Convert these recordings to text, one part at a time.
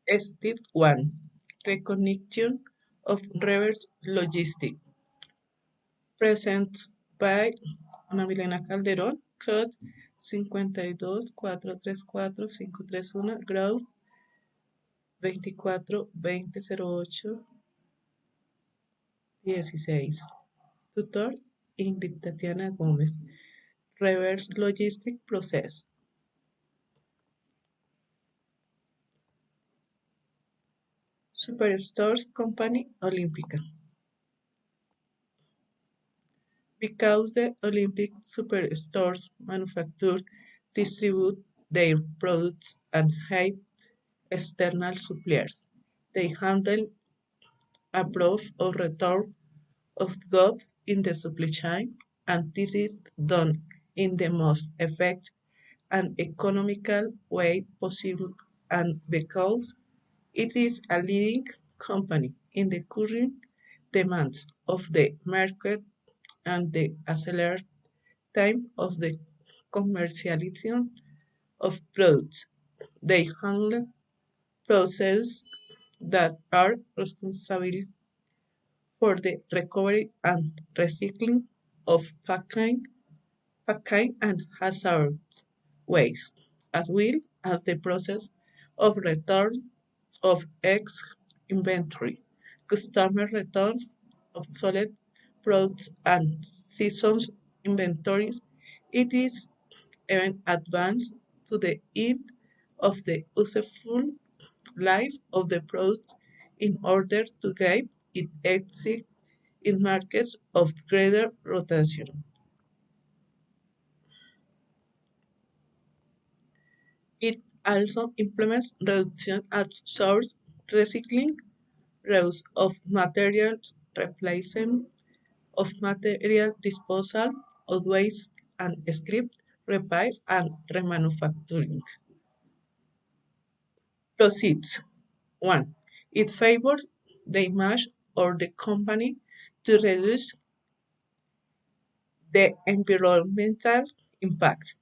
Step 1. Recognition of reverse logistics. Present by Ana Milena Calderón, code 524345531, grau 24-2008-16. Tutor Ingrid Tatiana Gómez. Reverse logistic process. Superstores Company Olímpica. Because the Olympic superstores manufacture, distribute their products and have external suppliers, they handle approve or return of goods in the supply chain, and this is done in the most effective and economical way possible, and because it is a leading company in the current demands of the market and the accelerated time of the commercialization of products. They handle processes that are responsible for the recovery and recycling of packaging and hazardous waste, as well as the process of return of inventory, customer returns, obsolete products, and seasons inventories. It is even advanced to the end of the useful life of the product in order to give it exit in markets of greater rotation. It also implements reduction at source, recycling, reuse of materials, replacement of material disposal of waste, and script, repair, and remanufacturing. Proceeds. 1. It favors the image or the company to reduce the environmental impact.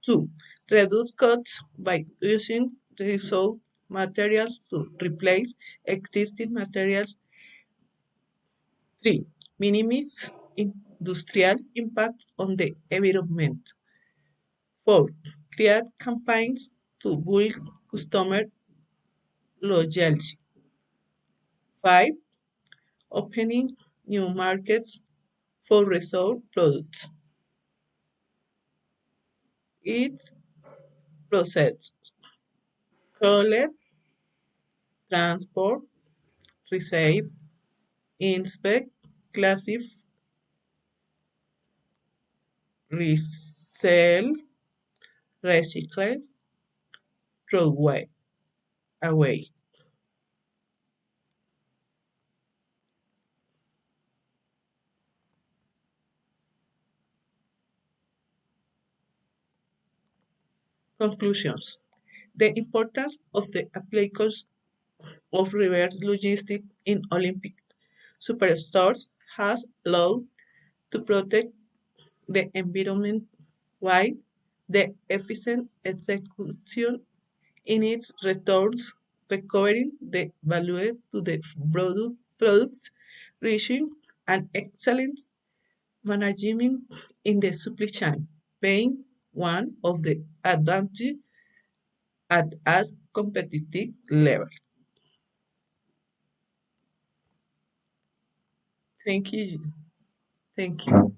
2. Reduce costs by using reused materials to replace existing materials. 3. Minimize industrial impact on the environment. 4. Create campaigns to build customer loyalty. 5. Opening new markets for resold products. Its process: collect, transport, receive, inspect, classify, resell, recycle, throw away. Conclusions. The importance of the applications of reverse logistics in Olympic superstores has allowed to protect the environment while the efficient execution in its returns, recovering the value to the products, reaching an excellent management in the supply chain, being one of the advantages at as competitive level. Thank you. Thank you.